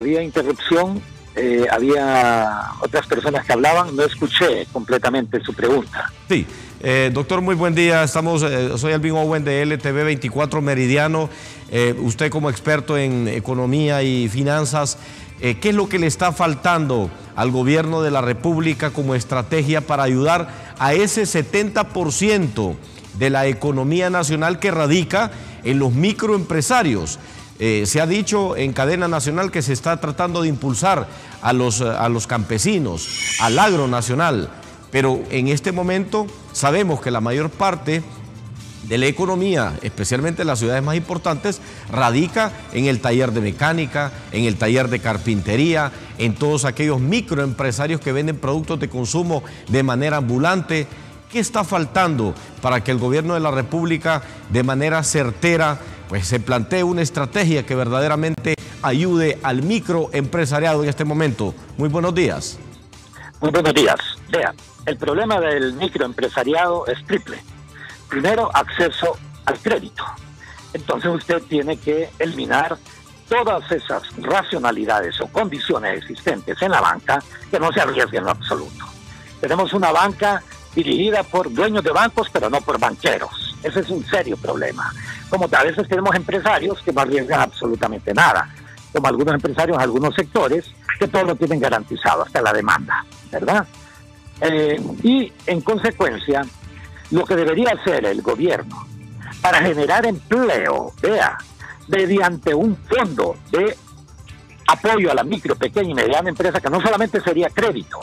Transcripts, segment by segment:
Había interrupción, había otras personas que hablaban, no escuché completamente su pregunta. Sí, doctor, muy buen día. Soy Alvin Owen de LTV 24 Meridiano. Usted como experto en economía y finanzas, ¿qué es lo que le está faltando al gobierno de la República como estrategia para ayudar a ese 70% de la economía nacional que radica en los microempresarios? Se ha dicho en cadena nacional que se está tratando de impulsar a los campesinos, al agro nacional, pero en este momento sabemos que la mayor parte de la economía, especialmente en las ciudades más importantes, radica en el taller de mecánica, en el taller de carpintería, en todos aquellos microempresarios que venden productos de consumo de manera ambulante. ¿Qué está faltando para que el gobierno de la República, de manera certera, pues se plantee una estrategia que verdaderamente ayude al microempresariado en este momento? Muy buenos días. Muy buenos días. Vean, el problema del microempresariado es triple. Primero, acceso al crédito. Entonces usted tiene que eliminar todas esas racionalidades o condiciones existentes en la banca que no se arriesguen en lo absoluto. Tenemos una banca dirigida por dueños de bancos, pero no por banqueros. Ese es un serio problema. Como a veces tenemos empresarios que no arriesgan absolutamente nada, como algunos empresarios en algunos sectores que todo lo tienen garantizado, hasta la demanda, ¿verdad? Y en consecuencia, lo que debería hacer el gobierno para generar empleo, mediante un fondo de apoyo a la micro, pequeña y mediana empresa, que no solamente sería crédito,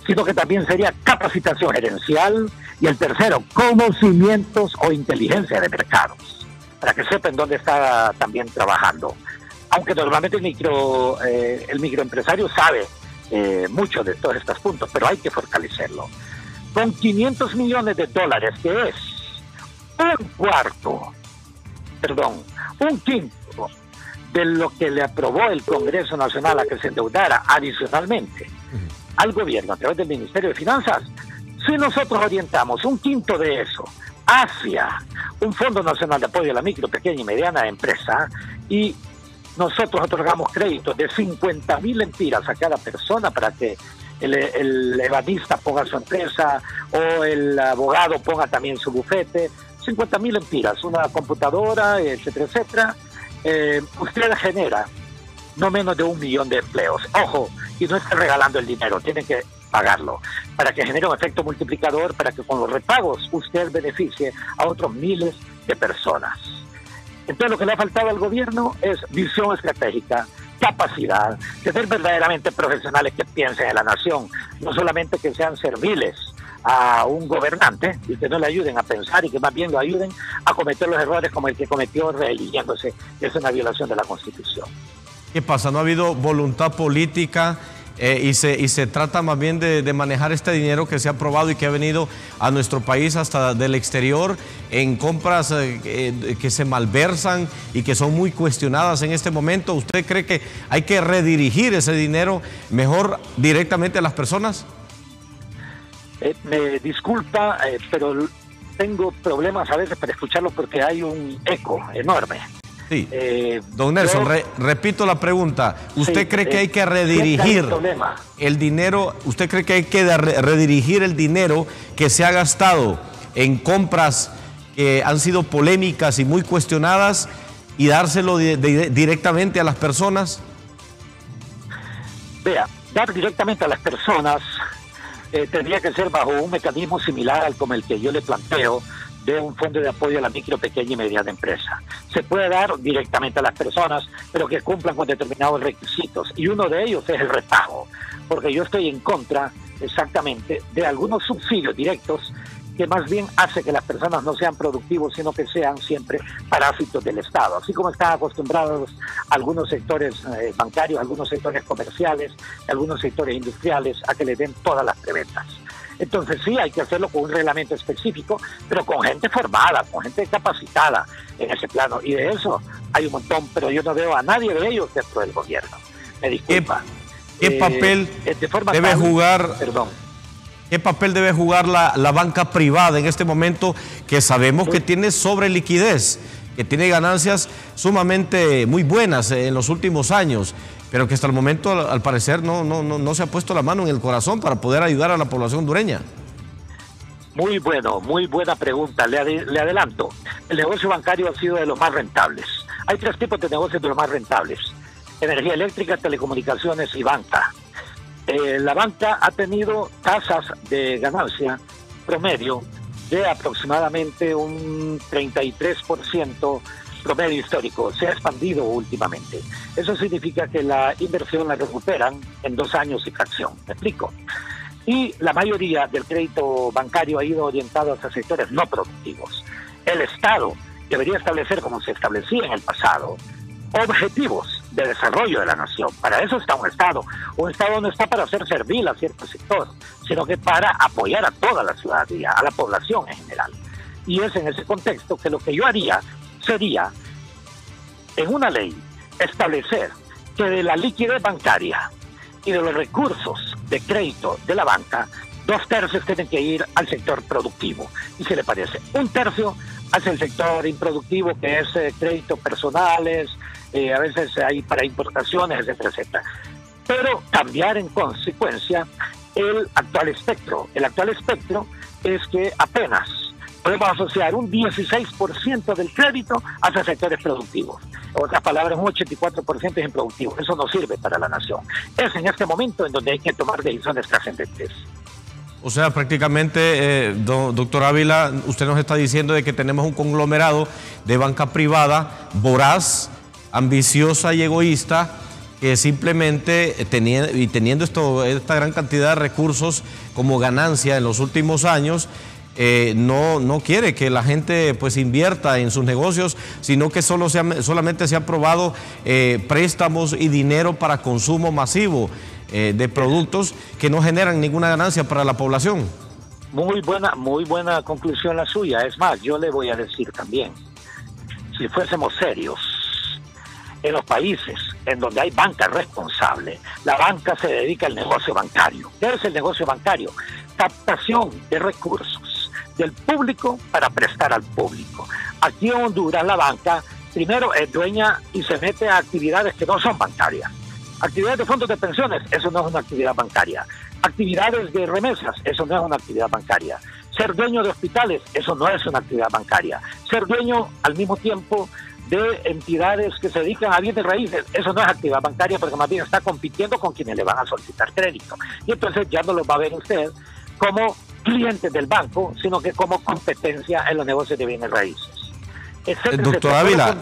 sino que también sería capacitación gerencial, y el tercero, conocimientos o inteligencia de mercados, para que sepan dónde está también trabajando. Aunque normalmente el microempresario sabe mucho de todos estos puntos, pero hay que fortalecerlo. Con 500 millones de dólares, que es un quinto de lo que le aprobó el Congreso Nacional a que se endeudara adicionalmente al gobierno a través del Ministerio de Finanzas, si nosotros orientamos un quinto de eso hacia un Fondo Nacional de Apoyo a la Micro, Pequeña y Mediana Empresa, y nosotros otorgamos créditos de 50.000 lempiras a cada persona para que el ebanista ponga su empresa o el abogado ponga también su bufete, 50.000 lempiras, una computadora, etcétera, etcétera, usted genera no menos de 1 millón de empleos. Ojo, y no está regalando el dinero, tienen que pagarlo, para que genere un efecto multiplicador, para que con los repagos usted beneficie a otros miles de personas. Entonces lo que le ha faltado al gobierno es visión estratégica, capacidad, tener verdaderamente profesionales que piensen en la nación, no solamente que sean serviles a un gobernante y que no le ayuden a pensar y que más bien lo ayuden a cometer los errores como el que cometió reeligiéndose, que es una violación de la Constitución. ¿Qué pasa? ¿No ha habido voluntad política y se trata más bien de manejar este dinero que se ha aprobado y que ha venido a nuestro país hasta del exterior en compras que se malversan y que son muy cuestionadas en este momento? ¿Usted cree que hay que redirigir ese dinero mejor directamente a las personas? Me disculpa, pero tengo problemas a veces para escucharlo porque hay un eco enorme. Sí. Don Nelson, repito la pregunta. ¿Usted cree que hay que redirigir el dinero? ¿Usted cree que hay que redirigir el dinero que se ha gastado en compras que han sido polémicas y muy cuestionadas y dárselo directamente a las personas? Vea, dar directamente a las personas tendría que ser bajo un mecanismo similar al como el que yo le planteo, de un fondo de apoyo a la micro, pequeña y mediana empresa. Se puede dar directamente a las personas, pero que cumplan con determinados requisitos, y uno de ellos es el repago, porque yo estoy en contra exactamente de algunos subsidios directos que más bien hace que las personas no sean productivos, sino que sean siempre parásitos del Estado, así como están acostumbrados algunos sectores bancarios, algunos sectores comerciales, algunos sectores industriales a que les den todas las preventas. Entonces sí, hay que hacerlo con un reglamento específico, pero con gente formada, con gente capacitada en ese plano, y de eso hay un montón, pero yo no veo a nadie de ellos dentro del gobierno. Me disculpa. ¿Qué papel debe jugar? Perdón. ¿Qué papel debe jugar la banca privada en este momento que sabemos que tiene sobre liquidez, que tiene ganancias sumamente muy buenas en los últimos años? pero que hasta el momento, al parecer, no se ha puesto la mano en el corazón para poder ayudar a la población hondureña. Muy buena pregunta. Le adelanto, el negocio bancario ha sido de los más rentables. Hay 3 tipos de negocios de los más rentables: energía eléctrica, telecomunicaciones y banca. La banca ha tenido tasas de ganancia promedio de aproximadamente un 33% promedio histórico. Se ha expandido últimamente. Eso significa que la inversión la recuperan en 2 años y fracción. ¿Me explico? Y la mayoría del crédito bancario ha ido orientado hacia sectores no productivos. El Estado debería establecer, como se establecía en el pasado, objetivos de desarrollo de la nación. Para eso está un Estado. Un Estado no está para hacer servil a cierto sector, sino que para apoyar a toda la ciudadanía, a la población en general. Y es en ese contexto que lo que yo haría sería, en una ley, establecer que de la liquidez bancaria y de los recursos de crédito de la banca, 2/3 tienen que ir al sector productivo. Y si le parece, 1/3 hacia el sector improductivo, que es créditos personales, a veces hay para importaciones, etcétera, etcétera. Pero cambiar en consecuencia el actual espectro. El actual espectro es que apenas podemos asociar un 16% del crédito hacia sectores productivos. En otras palabras, un 84% es improductivo. Eso no sirve para la nación. Es en este momento en donde hay que tomar decisiones trascendentes. O sea, prácticamente, doctor Ávila, usted nos está diciendo de que tenemos un conglomerado de banca privada voraz, ambiciosa y egoísta, que simplemente teniendo esta gran cantidad de recursos como ganancia en los últimos años, no quiere que la gente pues invierta en sus negocios, sino que solamente se han aprobado préstamos y dinero para consumo masivo de productos que no generan ninguna ganancia para la población. Muy buena conclusión la suya. Es más, yo le voy a decir también, si fuésemos serios, en los países en donde hay banca responsable, la banca se dedica al negocio bancario. ¿Qué es el negocio bancario? Captación de recursos del público para prestar al público. Aquí en Honduras la banca primero es dueña y se mete a actividades que no son bancarias. Actividades de fondos de pensiones, eso no es una actividad bancaria. Actividades de remesas, eso no es una actividad bancaria. Ser dueño de hospitales, eso no es una actividad bancaria. Ser dueño al mismo tiempo de entidades que se dedican a bienes raíces, eso no es actividad bancaria, porque más bien está compitiendo con quienes le van a solicitar crédito. Y entonces ya no los va a ver usted como clientes del banco, sino que como competencia en los negocios de bienes raíces. Doctor Ávila,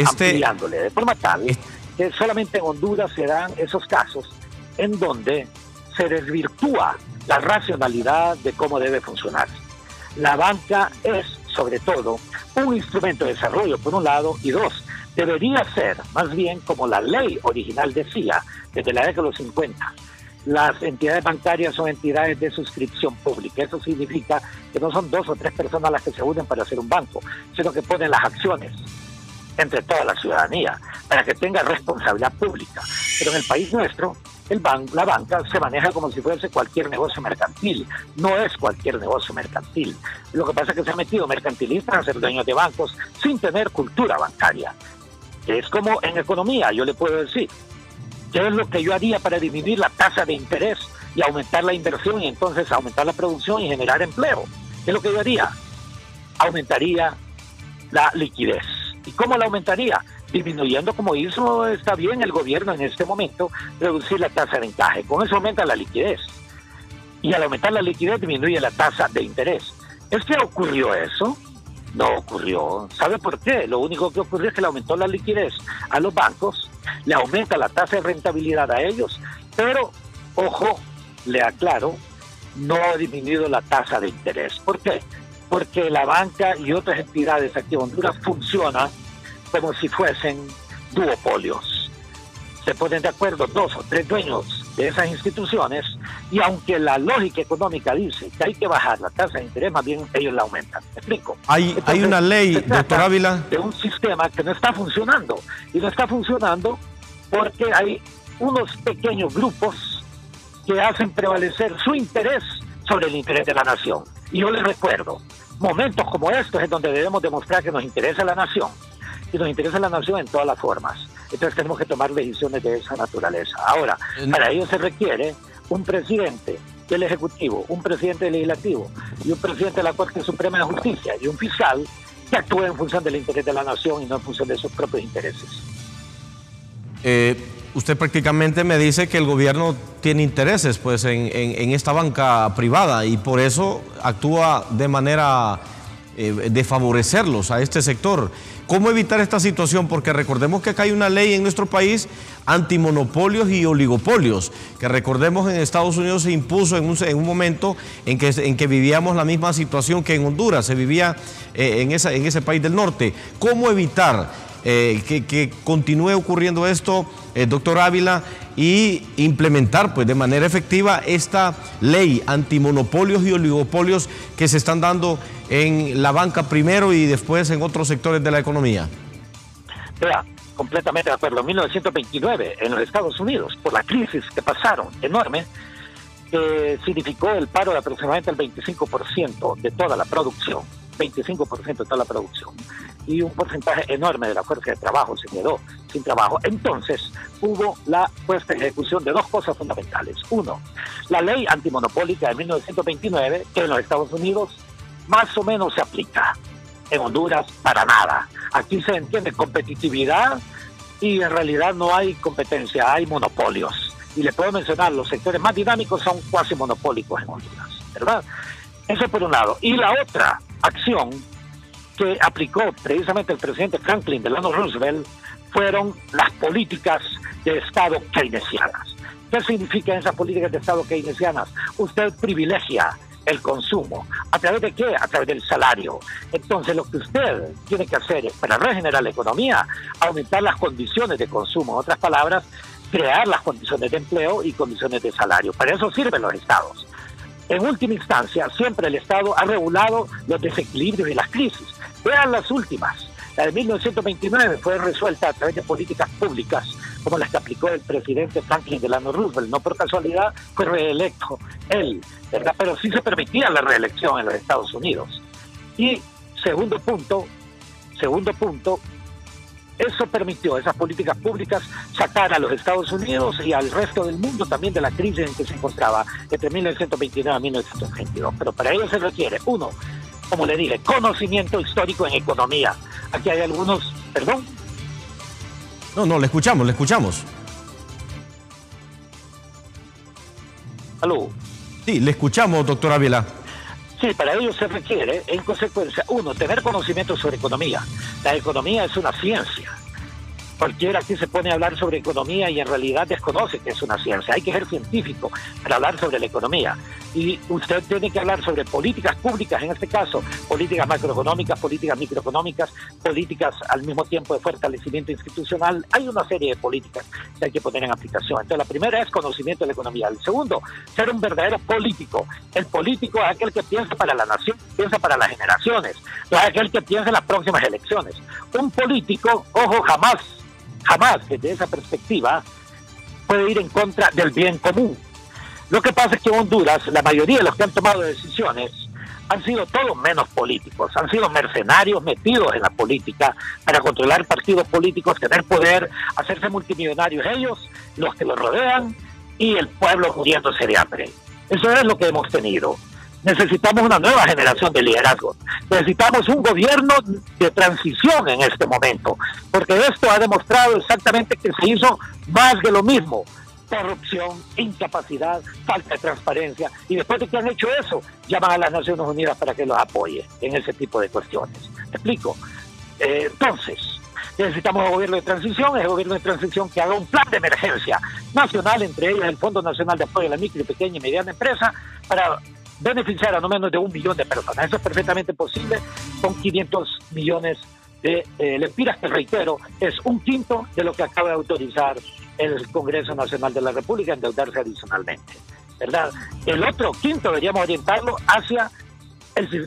ampliándole de forma tal que solamente en Honduras se dan esos casos en donde se desvirtúa la racionalidad de cómo debe funcionar. La banca es, sobre todo, un instrumento de desarrollo, por un lado, y 2, debería ser, más bien, como la ley original decía, desde la década de los 50. Las entidades bancarias son entidades de suscripción pública. Eso significa que no son 2 o 3 personas las que se unen para hacer un banco, sino que ponen las acciones entre toda la ciudadanía, para que tenga responsabilidad pública. Pero en el país nuestro, la banca se maneja como si fuese cualquier negocio mercantil. No es cualquier negocio mercantil. Lo que pasa es que se han metido mercantilistas a ser dueños de bancos sin tener cultura bancaria. Es como en economía, yo le puedo decir, ¿qué es lo que yo haría para disminuir la tasa de interés y aumentar la inversión y entonces aumentar la producción y generar empleo? ¿Qué es lo que yo haría? Aumentaría la liquidez. ¿Y cómo la aumentaría? Disminuyendo, como hizo, está bien el gobierno en este momento, reducir la tasa de encaje. Con eso aumenta la liquidez. Y al aumentar la liquidez disminuye la tasa de interés. ¿Es que ocurrió eso? No ocurrió. ¿Sabe por qué? Lo único que ocurrió es que le aumentó la liquidez a los bancos, le aumenta la tasa de rentabilidad a ellos, pero, ojo, le aclaro, no ha disminuido la tasa de interés. ¿Por qué? Porque la banca y otras entidades aquí en Honduras funcionan como si fuesen duopolios. Se ponen de acuerdo 2 o 3 dueños de esas instituciones y aunque la lógica económica dice que hay que bajar la tasa de interés, más bien ellos la aumentan. ¿Me explico? Hay una ley, doctor Ávila, de un sistema que no está funcionando. Y no está funcionando porque hay unos pequeños grupos que hacen prevalecer su interés sobre el interés de la nación. Y yo les recuerdo, momentos como estos es donde debemos demostrar que nos interesa la nación, y nos interesa la nación en todas las formas. Entonces tenemos que tomar decisiones de esa naturaleza. Ahora, para ello se requiere un presidente del Ejecutivo, un presidente del Legislativo y un presidente de la Corte Suprema de Justicia y un fiscal que actúe en función del interés de la nación y no en función de sus propios intereses. Usted prácticamente me dice que el gobierno tiene intereses pues en esta banca privada y por eso actúa de manera de favorecerlos a este sector. ¿Cómo evitar esta situación? Porque recordemos que acá hay una ley en nuestro país antimonopolios y oligopolios, que recordemos en Estados Unidos se impuso en un momento en que vivíamos la misma situación que en Honduras, se vivía en ese país del norte. ¿Cómo evitar que continúe ocurriendo esto, doctor Ávila, y implementar pues de manera efectiva esta ley antimonopolios y oligopolios que se están dando en la banca primero y después en otros sectores de la economía? Vea, completamente de acuerdo. En 1929, en los Estados Unidos, por la crisis que pasaron, enorme, significó el paro de aproximadamente el 25% de toda la producción. 25% de toda la producción. Y un porcentaje enorme de la fuerza de trabajo se quedó sin trabajo. Entonces, hubo la puesta en ejecución de dos cosas fundamentales. Uno, la ley antimonopólica de 1929, que en los Estados Unidos más o menos se aplica. En Honduras, para nada. Aquí se entiende competitividad y en realidad no hay competencia, hay monopolios. Y le puedo mencionar, los sectores más dinámicos son cuasi monopólicos en Honduras, ¿verdad? Eso por un lado. Y la otra acción que aplicó precisamente el presidente Franklin Delano Roosevelt fueron las políticas de Estado keynesianas. ¿Qué significan esas políticas de Estado keynesianas? Usted privilegia el consumo. ¿A través de qué? A través del salario. Entonces lo que usted tiene que hacer es, para regenerar la economía, aumentar las condiciones de consumo. En otras palabras, crear las condiciones de empleo y condiciones de salario. Para eso sirven los estados. En última instancia, siempre el Estado ha regulado los desequilibrios y las crisis. Vean las últimas. La de 1929 fue resuelta a través de políticas públicas, como las que aplicó el presidente Franklin Delano Roosevelt. No por casualidad fue reelecto él, ¿verdad? Pero sí se permitía la reelección en los Estados Unidos. Y segundo punto, eso permitió, esas políticas públicas, sacar a los Estados Unidos y al resto del mundo también de la crisis en que se encontraba entre 1929 a 1932. Pero para ello se requiere, uno, como le dije, conocimiento histórico en economía. Aquí hay algunos, perdón. No, le escuchamos. ¿Aló? Sí, le escuchamos, doctor Ávila. Sí, para ello se requiere, en consecuencia, uno, tener conocimiento sobre economía. La economía es una ciencia. Cualquiera aquí se pone a hablar sobre economía y en realidad desconoce que es una ciencia. Hay que ser científico para hablar sobre la economía. Y usted tiene que hablar sobre políticas públicas, en este caso, políticas macroeconómicas, políticas microeconómicas, políticas al mismo tiempo de fortalecimiento institucional. Hay una serie de políticas que hay que poner en aplicación. Entonces, la primera es conocimiento de la economía. El segundo, ser un verdadero político. El político es aquel que piensa para la nación, piensa para las generaciones, no es aquel que piensa en las próximas elecciones. Un político, ojo, jamás desde esa perspectiva puede ir en contra del bien común. Lo que pasa es que en Honduras la mayoría de los que han tomado decisiones han sido todos menos políticos, han sido mercenarios metidos en la política para controlar partidos políticos, tener poder, hacerse multimillonarios ellos, los que los rodean y el pueblo muriéndose de hambre. Eso es lo que hemos tenido. Necesitamos una nueva generación de liderazgo. Necesitamos un gobierno de transición en este momento, porque esto ha demostrado exactamente que se hizo más de lo mismo. Corrupción, incapacidad, falta de transparencia, y después de que han hecho eso, llaman a las Naciones Unidas para que los apoye en ese tipo de cuestiones. ¿Me explico? Entonces, necesitamos un gobierno de transición, es el gobierno de transición que haga un plan de emergencia nacional, entre ellas el Fondo Nacional de Apoyo a la Micro, Pequeña y Mediana Empresa, para beneficiar a no menos de 1 millón de personas. Eso es perfectamente posible con 500 millones de lempiras, que reitero, es 1/5 de lo que acaba de autorizar el Congreso Nacional de la República, endeudarse adicionalmente, ¿verdad? El otro 1/5 deberíamos orientarlo hacia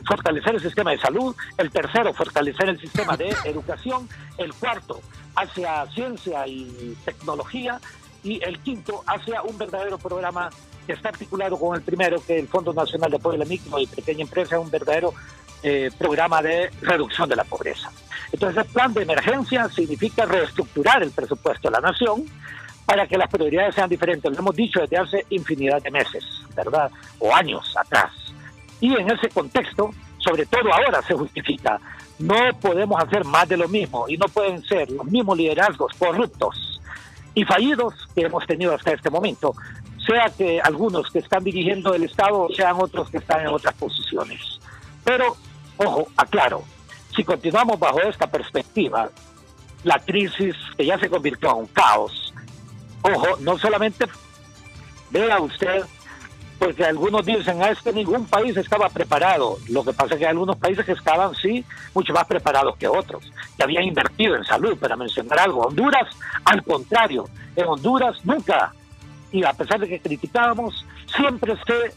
fortalecer el sistema de salud, el tercero, fortalecer el sistema de educación, el cuarto, hacia ciencia y tecnología, y el quinto, hacia un verdadero programa que está articulado con el primero, que el Fondo Nacional de Apoyo a la Micro y Pequeña Empresa, es un verdadero programa de reducción de la pobreza. Entonces, el plan de emergencia significa reestructurar el presupuesto de la nación para que las prioridades sean diferentes. Lo hemos dicho desde hace infinidad de meses, ¿verdad? O años atrás. Y en ese contexto, sobre todo ahora, se justifica. No podemos hacer más de lo mismo y no pueden ser los mismos liderazgos corruptos y fallidos que hemos tenido hasta este momento, sea que algunos que están dirigiendo el Estado sean otros que están en otras posiciones. Pero, ojo, aclaro, si continuamos bajo esta perspectiva, la crisis que ya se convirtió en un caos, ojo, no solamente vea usted, porque algunos dicen, es que ningún país estaba preparado. Lo que pasa es que hay algunos países que estaban, sí, mucho más preparados que otros, que habían invertido en salud, para mencionar algo. Honduras, al contrario, en Honduras nunca, y a pesar de que criticábamos, siempre se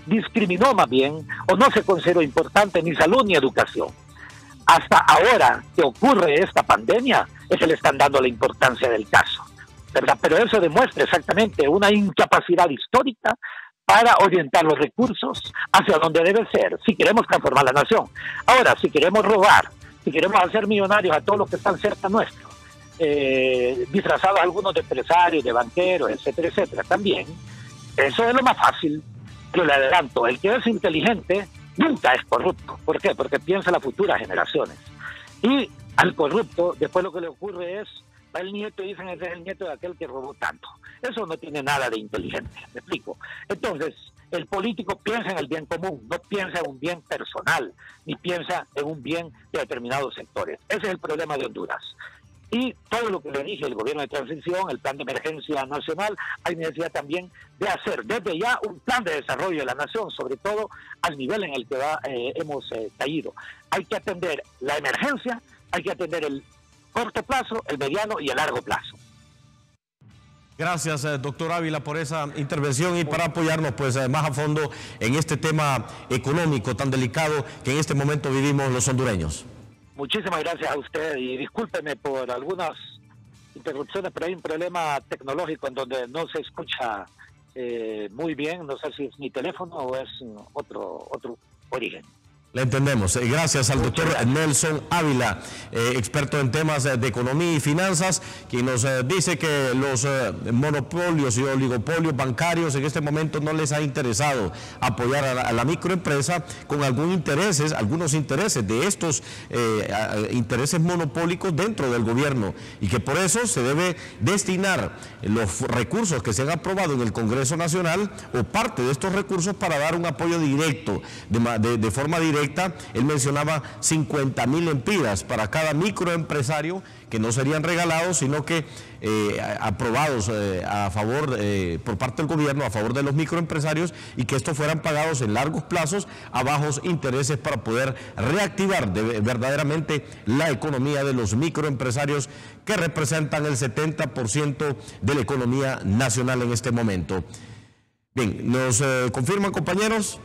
discriminó más bien, o no se consideró importante ni salud ni educación. Hasta ahora que ocurre esta pandemia, es que le están dando la importancia del caso, ¿verdad? Pero eso demuestra exactamente una incapacidad histórica para orientar los recursos hacia donde debe ser, si queremos transformar la nación. Ahora, si queremos robar, si queremos hacer millonarios a todos los que están cerca nuestro, disfrazados algunos de empresarios, de banqueros, etcétera, etcétera, también, eso es lo más fácil. Pero le adelanto, el que es inteligente nunca es corrupto. ¿Por qué? Porque piensa en las futuras generaciones. Y al corrupto, después lo que le ocurre es, va el nieto y dicen, ese es el nieto de aquel que robó tanto. Eso no tiene nada de inteligente, ¿me explico? Entonces, el político piensa en el bien común, no piensa en un bien personal, ni piensa en un bien de determinados sectores. Ese es el problema de Honduras. Y todo lo que le dije, el gobierno de transición, el plan de emergencia nacional, hay necesidad también de hacer desde ya un plan de desarrollo de la nación, sobre todo al nivel en el que hemos caído. Hay que atender la emergencia, hay que atender el corto plazo, el mediano y el largo plazo. Gracias, doctor Ávila, por esa intervención y para apoyarnos pues más a fondo en este tema económico tan delicado que en este momento vivimos los hondureños. Muchísimas gracias a usted y discúlpeme por algunas interrupciones, pero hay un problema tecnológico en donde no se escucha muy bien. No sé si es mi teléfono o es otro origen. Le entendemos. Gracias al doctor Nelson Ávila, experto en temas de economía y finanzas, quien nos dice que los monopolios y oligopolios bancarios en este momento no les ha interesado apoyar a la microempresa con algunos intereses de estos intereses monopólicos dentro del gobierno y que por eso se debe destinar los recursos que se han aprobado en el Congreso Nacional o parte de estos recursos para dar un apoyo directo, de forma directa. Él mencionaba 50,000 lempiras para cada microempresario que no serían regalados, sino que aprobados a favor, por parte del gobierno, a favor de los microempresarios y que estos fueran pagados en largos plazos a bajos intereses para poder reactivar verdaderamente la economía de los microempresarios que representan el 70% de la economía nacional en este momento. Bien, nos confirman, compañeros.